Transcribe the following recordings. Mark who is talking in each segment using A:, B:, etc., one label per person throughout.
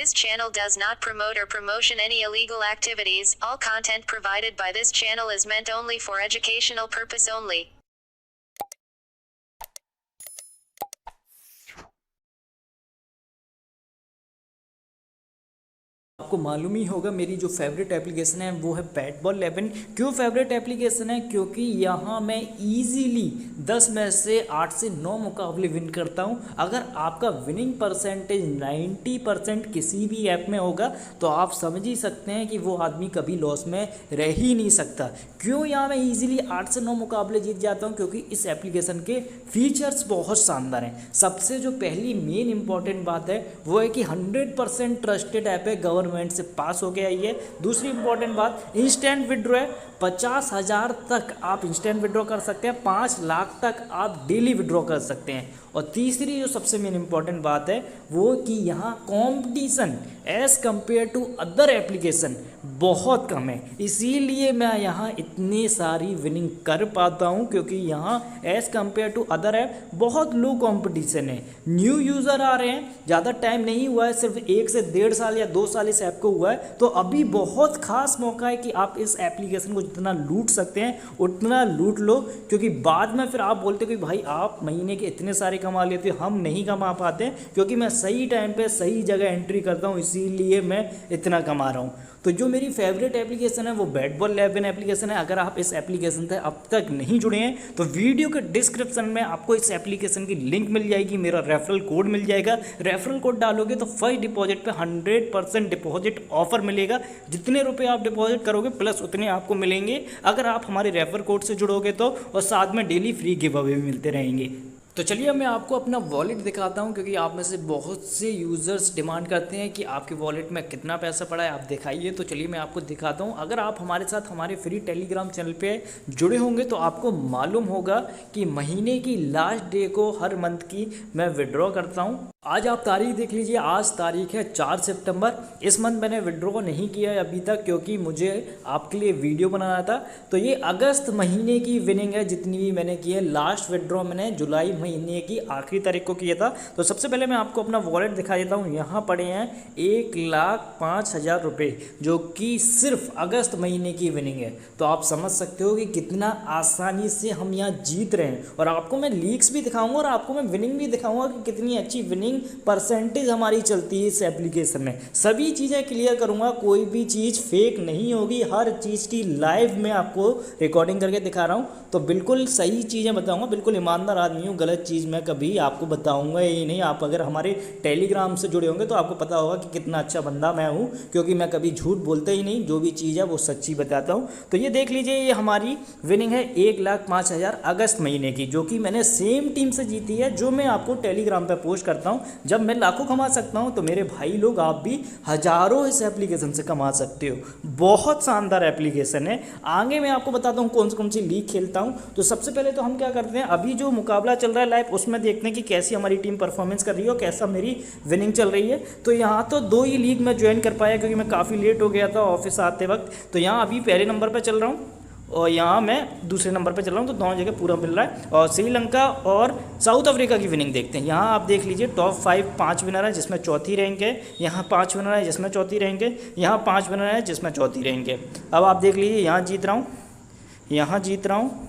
A: This channel does not promote or promotion any illegal activities. All content provided by this channel is meant only for educational purpose only.
B: आपको मालूम ही होगा मेरी जो favourite application है वो है bat ball 11। क्यों फेवरेट एप्लीकेशन है? क्योंकि यहाँ मैं इजीली 10 मैच से 8 से 9 मुकाबले विन करता हूँ। अगर आपका विनिंग परसेंटेज 90% किसी भी ऐप में होगा तो आप समझ ही सकते हैं कि वो आदमी कभी लॉस में रह ही नहीं सकता। क्यों यहाँ मैं इजीली 8 से 9 मुकाबले जीत जाता हूँ? क्योंकि इस एप्लीकेशन के फीचर्स बहुत शानदार हैं। सबसे जो पहली मेन इंपॉर्टेंट बात है वो है कि 100% ट्रस्टेड ऐप है, गवर्नमेंट से पास हो गया ये। दूसरी इंपॉर्टेंट बात, इंस्टेंट विड्रॉ है। 50,000 तक आप इंस्टेंट विड्रॉ कर सकते हैं, 5 लाख तक आप डेली विड्रॉ कर सकते हैं। और तीसरी जो सबसे मेन इंपॉर्टेंट बात है वो कि यहाँ competition as compare to other application बहुत कम है, इसीलिए मैं यहाँ इतनी सारी विनिंग कर पाता हूँ। क्योंकि यहाँ as compare to other app बहुत लो कंपटीशन है। न्यू यूज़र आ रहे हैं, ज़्यादा टाइम नहीं हुआ है, सिर्फ 1 से 1.5 साल या 2 साल इस ऐप को हुआ है। तो अभी बहुत खास मौका है कि आप इस एप्लीकेशन को जितना लूट सकते हैं उतना लूट लो। क्योंकि बाद में फिर आप बोलते हो कि भाई आप महीने के इतने सारे कमा लेते हो, हम नहीं कमा पाते क्योंकि मैं सही टाइम पे सही जगह एंट्री करता हूँ, इसीलिए मैं इतना कमा रहा हूँ। तो जो मेरी फेवरेट एप्लीकेशन है वो बैट बॉल 11 एप्लीकेशन है। अगर आप इस एप्लीकेशन से अब तक नहीं जुड़े हैं तो वीडियो के डिस्क्रिप्शन में आपको इस एप्लीकेशन की लिंक मिल जाएगी, मेरा रेफरल कोड मिल जाएगा। रेफरल कोड डालोगे तो फर्स्ट डिपॉजिट पे 100% डिपॉजिट ऑफर मिलेगा। जितने रुपए आप डिपॉजिट करोगे प्लस उतने आपको मिलेंगे अगर आप हमारे रेफर कोड से जुड़ोगे तो, और साथ में डेली फ्री गिव अवे भी मिलते रहेंगे। तो चलिए मैं आपको अपना वॉलेट दिखाता हूं, क्योंकि आप में से बहुत से यूज़र्स डिमांड करते हैं कि आपके वॉलेट में कितना पैसा पड़ा है आप दिखाइए। तो चलिए मैं आपको दिखाता हूं। अगर आप हमारे साथ हमारे फ्री टेलीग्राम चैनल पे जुड़े होंगे तो आपको मालूम होगा कि महीने की लास्ट डे को हर मंथ की मैं विड्रॉ करता हूं। आज आप तारीख देख लीजिए, आज तारीख है 4 सितंबर। इस मंथ मैंने विड्रॉ नहीं किया है अभी तक क्योंकि मुझे आपके लिए वीडियो बनाना था। तो ये अगस्त महीने की विनिंग है जितनी भी मैंने की है। लास्ट विड्रॉ मैंने जुलाई महीने की आखिरी तारीख को किया था। तो सबसे पहले मैं आपको अपना वॉलेट दिखा देता हूँ। यहाँ पड़े हैं 1,05,000 रुपये जो कि सिर्फ अगस्त महीने की विनिंग है। तो आप समझ सकते हो कि कितना आसानी से हम यहाँ जीत रहे हैं। और आपको मैं लीक्स भी दिखाऊंगा और आपको मैं विनिंग भी दिखाऊंगा कि कितनी अच्छी विनिंग परसेंटेज हमारी चलती है इस एप्लीकेशन में। सभी चीज़ें क्लियर करूंगा, कोई भी चीज़ फेक नहीं होगी, हर चीज़ की लाइव में आपको रिकॉर्डिंग करके दिखा रहा हूं। तो बिल्कुल सही चीज़ें बताऊंगा, बिल्कुल ईमानदार आदमी हूँ, गलत चीज़ मैं कभी आपको बताऊंगा ही नहीं। आप अगर हमारे टेलीग्राम से जुड़े होंगे तो आपको पता होगा कि कितना अच्छा बंदा मैं हूँ, क्योंकि मैं कभी झूठ बोलता ही नहीं, जो भी चीज़ है वो सच्ची बताता हूँ। तो ये देख लीजिए, ये हमारी विनिंग है 1,05,000 अगस्त महीने की, जो कि मैंने सेम टीम से जीती है, जो मैं आपको टेलीग्राम पर पोस्ट करता हूँ। जब मैं लाखों कमा सकता हूं तो मेरे भाई लोग आप भी हजारों इस एप्लीकेशन से कमा सकते हो। बहुत शानदार एप्लीकेशन है। आगे मैं आपको बताता हूं कौन सी लीग खेलता हूं। तो सबसे पहले तो हम क्या करते हैं, अभी जो मुकाबला चल रहा है लाइव उसमें देखते हैं कि कैसी हमारी टीम परफॉर्मेंस कर रही है और कैसा मेरी विनिंग चल रही है। तो यहाँ तो 2 ही लीग में ज्वाइन कर पाया क्योंकि मैं काफ़ी लेट हो गया था ऑफिस आते वक्त। तो यहाँ अभी पहले नंबर पर चल रहा हूँ और यहाँ मैं दूसरे नंबर पे चल रहा हूँ। तो दोनों जगह पूरा मिल रहा है। और श्रीलंका और साउथ अफ्रीका की विनिंग देखते हैं। यहाँ आप देख लीजिए, टॉप 5 विनर है जिसमें चौथी रैंक है। यहाँ 5 विनर है जिसमें चौथी रैंक है। यहाँ 5 विनर है जिसमें चौथी रैंक है। अब आप देख लीजिए, यहाँ जीत रहा हूँ, यहाँ जीत रहा हूँ,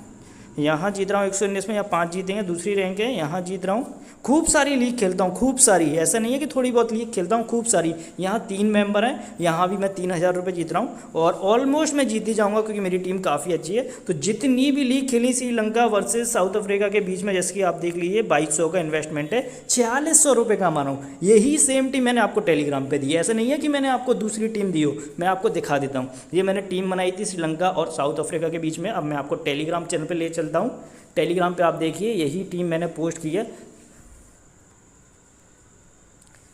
B: यहाँ जीत रहा हूँ 119 में, यहाँ 5 जीतेंगे, दूसरी रैंक है, यहाँ जीत रहा हूँ। खूब सारी लीग खेलता हूँ, खूब सारी, ऐसा नहीं है कि थोड़ी बहुत लीग खेलता हूँ, खूब सारी। यहाँ 3 मेंबर हैं, यहाँ भी मैं 3,000 रुपये जीत रहा हूँ और ऑलमोस्ट मैं जीत ही जाऊँगा क्योंकि मेरी टीम काफ़ी अच्छी है। तो जितनी भी लीग खेली श्रीलंका वर्सेस साउथ अफ्रीका के बीच में, जैसे कि आप देख लीजिए 2200 का इन्वेस्टमेंट है, 4600 रुपये का माना हूँ। यही सेम टीम मैंने आपको टेलीग्राम पर दी है, ऐसा नहीं है कि मैंने आपको दूसरी टीम दी हो। मैं आपको दिखा देता हूँ, ये मैंने टीम बनाई थी श्रीलंका और साउथ अफ्रीका के बीच में। अब मैं आपको टेलीग्राम चैनल पर ले चलता हूँ। टेलीग्राम पे आप देखिए, यही टीम मैंने पोस्ट की है,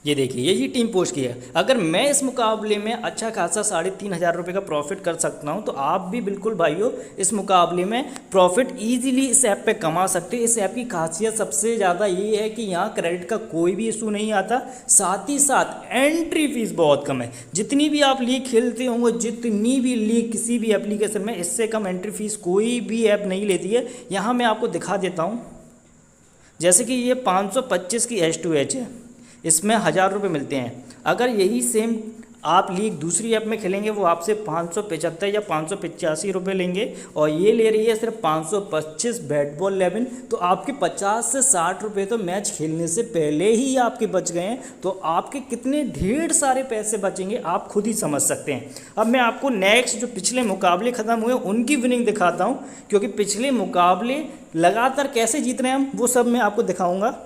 B: ये देखिए यही टीम पोस्ट की है। अगर मैं इस मुकाबले में अच्छा खासा 3,500 रुपये का प्रॉफिट कर सकता हूं तो आप भी बिल्कुल भाइयों इस मुकाबले में प्रॉफिट इजीली इस ऐप पे कमा सकते हैं। इस ऐप की खासियत सबसे ज़्यादा ये है कि यहाँ क्रेडिट का कोई भी इशू नहीं आता, साथ ही साथ एंट्री फीस बहुत कम है। जितनी भी आप लीग खेलते होंगे, जितनी भी लीग किसी भी एप्लीकेशन में, इससे कम एंट्री फीस कोई भी ऐप नहीं लेती है। यहाँ मैं आपको दिखा देता हूँ, जैसे कि ये 525 की H2H है, इसमें 1,000 रुपये मिलते हैं। अगर यही सेम आप लीग दूसरी ऐप में खेलेंगे वो आपसे 575 या 585 रुपये लेंगे, और ये ले रही है सिर्फ 525 बैट बॉल 11। तो आपके 50 से 60 रुपये तो मैच खेलने से पहले ही आपके बच गए हैं। तो आपके कितने ढेर सारे पैसे बचेंगे आप खुद ही समझ सकते हैं। अब मैं आपको नेक्स्ट जो पिछले मुकाबले ख़त्म हुए उनकी विनिंग दिखाता हूँ, क्योंकि पिछले मुकाबले लगातार कैसे जीत रहे हैं हम वो सब मैं आपको दिखाऊँगा।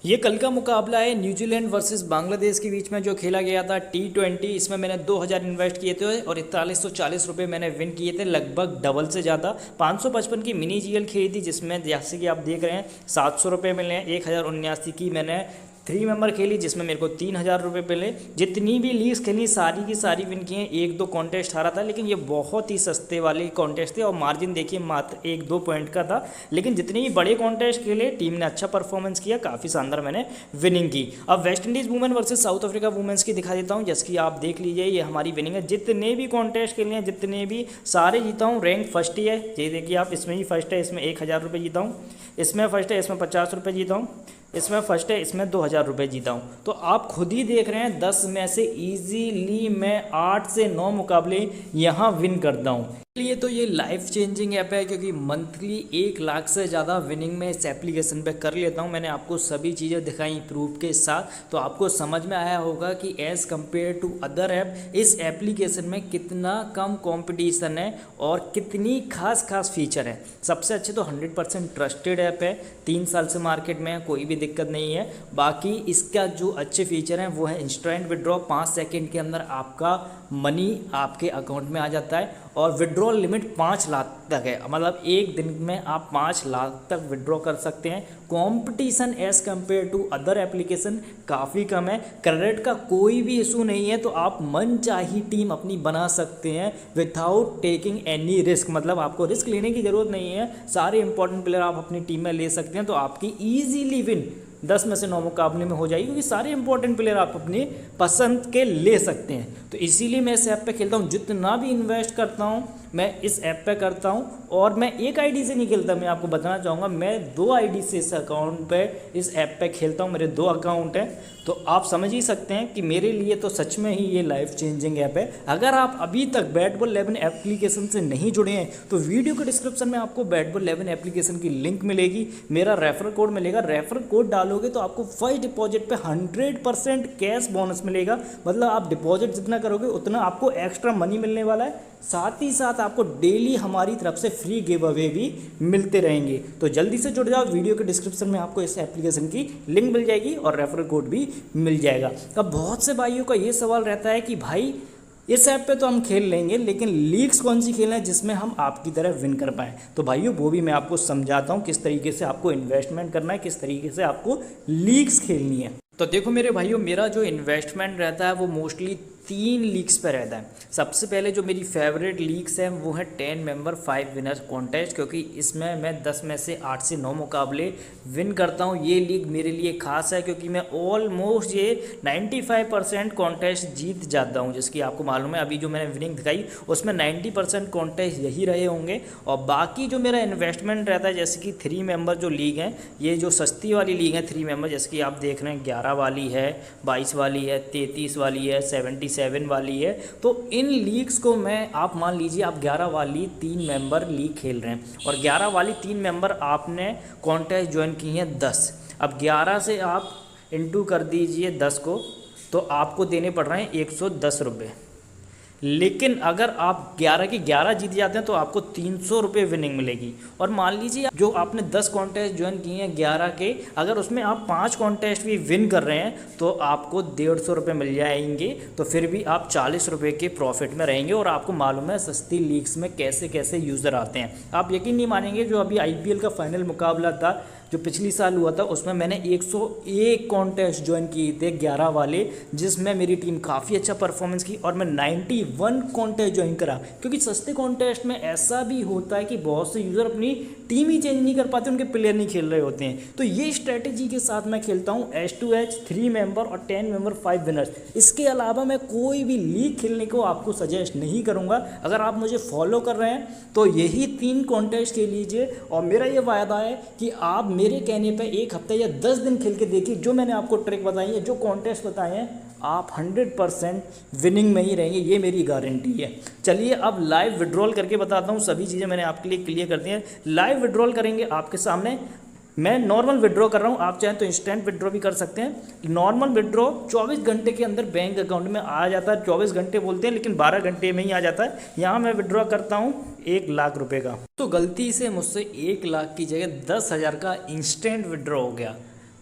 B: ये कल का मुकाबला है न्यूजीलैंड वर्सेस बांग्लादेश के बीच में जो खेला गया था T20। इसमें मैंने 2000 इन्वेस्ट किए थे और 4140 रुपये मैंने विन किए थे, लगभग डबल से ज़्यादा। 555 की मिनी जीएल खेली थी जिसमें जैसे कि आप देख रहे हैं 700 रुपये मिले हैं। 1079 की मैंने 3 मेंबर खेली जिसमें मेरे को 3000 रुपये मिले। जितनी भी लीग्स खेली सारी की सारी विन की हैं। 1-2 कॉन्टेस्ट हारा था, लेकिन ये बहुत ही सस्ते वाले कॉन्टेस्ट थे और मार्जिन देखिए मात्र 1-2 पॉइंट का था। लेकिन जितने भी बड़े कॉन्टेस्ट खेले टीम ने अच्छा परफॉर्मेंस किया, काफ़ी शानदार मैंने विनिंग की। अब West Indies women versus South Africa womens की दिखा देता हूँ, जैसे कि आप देख लीजिए ये हमारी विनिंग है। जितने भी कॉन्टेस्ट खेले हैं जितने भी सारे जीता हूँ, रैंक फर्स्ट ही है। ये देखिए आप, इसमें ही फर्स्ट है, इसमें 1000 रुपये जीता हूँ, इसमें फर्स्ट है, इसमें 50 रुपये जीता हूँ, इसमें फर्स्ट है, इसमें 2000 रुपये जीता हूँ। तो आप खुद ही देख रहे हैं 10 में से इजीली मैं 8 से 9 मुकाबले यहाँ विन करता हूँ। लिए तो ये लाइफ चेंजिंग ऐप है, क्योंकि मंथली 1 लाख से ज़्यादा विनिंग में इस एप्लीकेशन पे कर लेता हूँ। मैंने आपको सभी चीज़ें दिखाई प्रूफ के साथ, तो आपको समझ में आया होगा कि as compare to other app इस एप्लीकेशन में कितना कम कंपटीशन है और कितनी खास फीचर है। सबसे अच्छे तो 100% ट्रस्टेड ऐप है, 3 साल से मार्केट में है, कोई भी दिक्कत नहीं है। बाकी इसका जो अच्छे फीचर हैं वो है इंस्टेंट विड्रॉ, 5 सेकेंड के अंदर आपका मनी आपके अकाउंट में आ जाता है, और विड्रॉल लिमिट 5 लाख तक है, मतलब एक दिन में आप 5 लाख तक विड्रॉ कर सकते हैं। Competition as compare to other application काफ़ी कम है। क्रेडिट का कोई भी इशू नहीं है, तो आप मनचाही टीम अपनी बना सकते हैं विदाउट टेकिंग एनी रिस्क। मतलब आपको रिस्क लेने की ज़रूरत नहीं है, सारे इंपॉर्टेंट प्लेयर आप अपनी टीम में ले सकते हैं। तो आपकी ईजीली विन 10 में से 9 मुकाबले में हो जाएगी, क्योंकि सारे इंपॉर्टेंट प्लेयर आप अपनी पसंद के ले सकते हैं। तो इसीलिए मैं इस ऐप पे खेलता हूँ। जितना भी इन्वेस्ट करता हूँ मैं इस ऐप पे करता हूँ, और मैं एक आईडी से नहीं खेलता। मैं आपको बताना चाहूँगा मैं 2 आईडी से इस अकाउंट पे इस ऐप पे खेलता हूँ। मेरे 2 अकाउंट हैं, तो आप समझ ही सकते हैं कि मेरे लिए तो सच में ही ये लाइफ चेंजिंग ऐप है। अगर आप अभी तक बैट बॉल 11 एप्लीकेशन से नहीं जुड़े हैं तो वीडियो के डिस्क्रिप्शन में आपको बैट बॉल 11 एप्लीकेशन की लिंक मिलेगी, मेरा रेफरल कोड मिलेगा। रेफरल कोड डालोगे तो आपको फर्स्ट डिपॉजिट पे 100% कैश बोनस मिलेगा। मतलब आप डिपॉजिट जितना करोगे उतना आपको एक्स्ट्रा मनी मिलने वाला है। साथ ही साथ आपको डेली हमारी तरफ से फ्री गिव अवे भी मिलते रहेंगे। तो जल्दी से जुड़ जाओ, वीडियो के डिस्क्रिप्शन में आपको इस एप्लीकेशन की लिंक मिल जाएगी और रेफरल कोड भी मिल जाएगा। अब बहुत से भाइयों का ये सवाल रहता है कि भाई इस ऐप पे तो हम खेल लेंगे, लेकिन लीग्स कौन सी खेलना है जिसमें हम आपकी तरह विन कर पाएँ। तो भाइयों वो भी मैं आपको समझाता हूँ किस तरीके से आपको इन्वेस्टमेंट करना है, किस तरीके से आपको लीग्स खेलनी है। तो देखो मेरे भाइयों, मेरा जो इन्वेस्टमेंट रहता है वो मोस्टली 3 लीग्स पर रहता है। सबसे पहले जो मेरी फेवरेट लीग्स हैं वो है 10 मेंबर 5 विनर्स कॉन्टेस्ट, क्योंकि इसमें मैं 10 में से 8 से 9 मुकाबले विन करता हूँ। ये लीग मेरे लिए खास है क्योंकि मैं ऑलमोस्ट ये 95% कॉन्टेस्ट जीत जाता हूँ। जिसकी आपको मालूम है अभी जो मैंने विनिंग दिखाई उसमें 90% कॉन्टेस्ट यही रहे होंगे। और बाकी जो मेरा इन्वेस्टमेंट रहता है, जैसे कि 3 मेंबर जो लीग हैं, ये जो सस्ती वाली लीग है 3 मेंबर, जैसे कि आप देख रहे हैं 11 वाली है, 22 वाली है, 33 वाली है, 77 वाली है। तो इन लीग्स को मैं, आप मान लीजिए आप 11 वाली 3 मेंबर लीग खेल रहे हैं और 11 वाली 3 मेंबर आपने कॉन्टेस्ट ज्वाइन की हैं 10। अब 11 से आप इंटू कर दीजिए 10 को, तो आपको देने पड़ रहे हैं 110 रुपये। लेकिन अगर आप 11 की 11 जीत जाते हैं तो आपको 300 रुपये विनिंग मिलेगी। और मान लीजिए जो आपने 10 कॉन्टेस्ट ज्वाइन किए हैं 11 के, अगर उसमें आप 5 कॉन्टेस्ट भी विन कर रहे हैं तो आपको 150 रुपये मिल जाएंगे। तो फिर भी आप 40 रुपये के प्रॉफिट में रहेंगे। और आपको मालूम है सस्ती लीग्स में कैसे कैसे यूज़र आते हैं। आप यकीन नहीं मानेंगे, जो अभी IPL का फाइनल मुकाबला था जो पिछली साल हुआ था, उसमें मैंने 101 कॉन्टेस्ट ज्वाइन किए थे 11 वाले, जिसमें मेरी टीम काफ़ी अच्छा परफॉर्मेंस की और मैं 91 कॉन्टेस्ट ज्वाइन करा। क्योंकि सस्ते कॉन्टेस्ट में ऐसा भी होता है कि बहुत से यूज़र अपनी टीम ही चेंज नहीं कर पाते, उनके प्लेयर नहीं खेल रहे होते हैं। तो ये स्ट्रेटेजी के साथ मैं खेलता हूँ H2H 3 मेंबर और 10 मेंबर 5 विनर्स। इसके अलावा मैं कोई भी लीग खेलने को आपको सजेस्ट नहीं करूँगा। अगर आप मुझे फॉलो कर रहे हैं तो यही 3 कॉन्टेस्ट खेल लीजिए। और मेरा ये वायदा है कि आप मेरे कहने पे 1 हफ्ते या 10 दिन खेल के देखिए, जो मैंने आपको ट्रिक बताई है, जो कॉन्टेस्ट बताए हैं, आप 100% विनिंग में ही रहेंगे, ये मेरी गारंटी है। चलिए अब लाइव विड्रॉल करके बताता हूँ, सभी चीज़ें मैंने आपके लिए क्लियर कर दी हैं। लाइव विड्रॉल करेंगे आपके सामने, मैं नॉर्मल विड्रॉ कर रहा हूँ, आप चाहें तो इंस्टेंट विड्रॉ भी कर सकते हैं। नॉर्मल विड्रॉ 24 घंटे के अंदर बैंक अकाउंट में आ जाता है, 24 घंटे बोलते हैं लेकिन 12 घंटे में ही आ जाता है। यहाँ मैं विड्रॉ करता हूँ 1 लाख रुपए का, तो गलती से मुझसे 1 लाख की जगह 10,000 का इंस्टेंट विड्रॉ हो गया,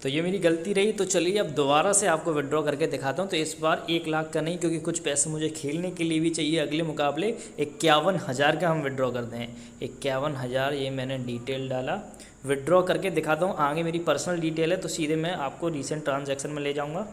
B: तो ये मेरी गलती रही। तो चलिए अब दोबारा से आपको विड्रॉ करके दिखाता हूँ। तो इस बार 1 लाख का नहीं, क्योंकि कुछ पैसे मुझे खेलने के लिए भी चाहिए अगले मुकाबले। 51,000 का हम विड्रॉ करते हैं, 51,000 ये मैंने डिटेल डाला, विड्रॉ करके दिखाता हूँ। आगे मेरी पर्सनल डिटेल है तो सीधे मैं आपको रिसेंट ट्रांजैक्शन में ले जाऊँगा।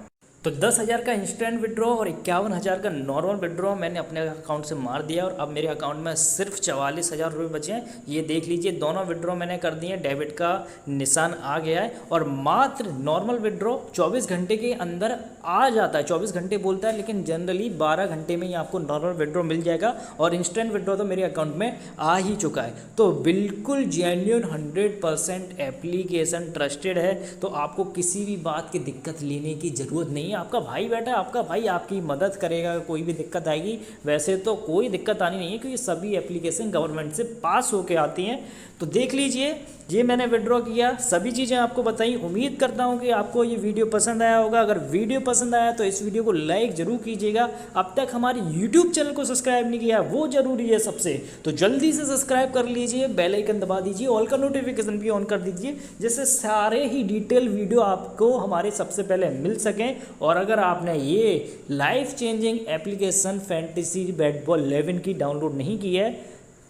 B: तो 10,000 का इंस्टेंट विड्रॉ और 51,000 का नॉर्मल विड्रॉ मैंने अपने अकाउंट से मार दिया और अब मेरे अकाउंट में सिर्फ 44,000 रुपये बचे हैं। ये देख लीजिए, दोनों विड्रॉ मैंने कर दिए, डेबिट का निशान आ गया है। और मात्र नॉर्मल विड्रॉ 24 घंटे के अंदर आ जाता है, 24 घंटे बोलता है लेकिन जनरली 12 घंटे में ही आपको नॉर्मल विड्रॉ मिल जाएगा। और इंस्टेंट विड्रॉ तो मेरे अकाउंट में आ ही चुका है। तो बिल्कुल जेन्युइन 100% एप्लीकेशन ट्रस्टेड है, तो आपको किसी भी बात की दिक्कत लेने की ज़रूरत नहीं है। आपका भाई बैठा है, आपका भाई आपकी मदद करेगा, कोई भी दिक्कत आएगी। वैसे तो कोई दिक्कत आनी नहीं है क्योंकि सभी एप्लीकेशन गवर्नमेंट से पास होके आती हैं। तो देख लीजिए, ये मैंने विड्रॉ किया, सभी चीज़ें आपको बताई। उम्मीद करता हूँ कि आपको ये वीडियो पसंद आया होगा। अगर वीडियो पसंद आया तो इस वीडियो को लाइक ज़रूर कीजिएगा। अब तक हमारे यूट्यूब चैनल को सब्सक्राइब नहीं किया, वो ज़रूरी है सबसे, तो जल्दी से सब्सक्राइब कर लीजिए, बेल आइकन दबा दीजिए, ऑल का नोटिफिकेशन भी ऑन कर दीजिए, जिससे सारे ही डिटेल वीडियो आपको हमारे सबसे पहले मिल सकें। और अगर आपने ये life changing application fantasy bat ball 11 की डाउनलोड नहीं की है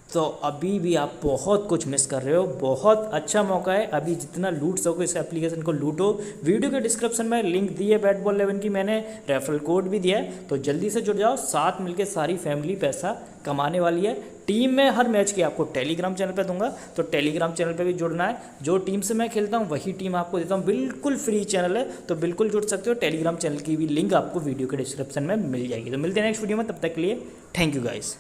B: तो अभी भी आप बहुत कुछ मिस कर रहे हो। बहुत अच्छा मौका है, अभी जितना लूट सको इस एप्लीकेशन को लूटो। वीडियो के डिस्क्रिप्शन में लिंक दी है बैट बॉल 11 की, मैंने रेफरल कोड भी दिया है, तो जल्दी से जुड़ जाओ। साथ मिलके सारी फैमिली पैसा कमाने वाली है। टीम में हर मैच की आपको टेलीग्राम चैनल पे दूंगा, तो टेलीग्राम चैनल पे भी जुड़ना है। जो टीम से मैं खेलता हूँ वही टीम आपको देता हूँ, बिल्कुल फ्री चैनल है, तो बिल्कुल जुड़ सकते हो। टेलीग्राम चैनल की भी लिंक आपको वीडियो के डिस्क्रिप्शन में मिल जाएगी। तो मिलते हैं नेक्स्ट वीडियो में, तब तक के लिए थैंक यू गाइस।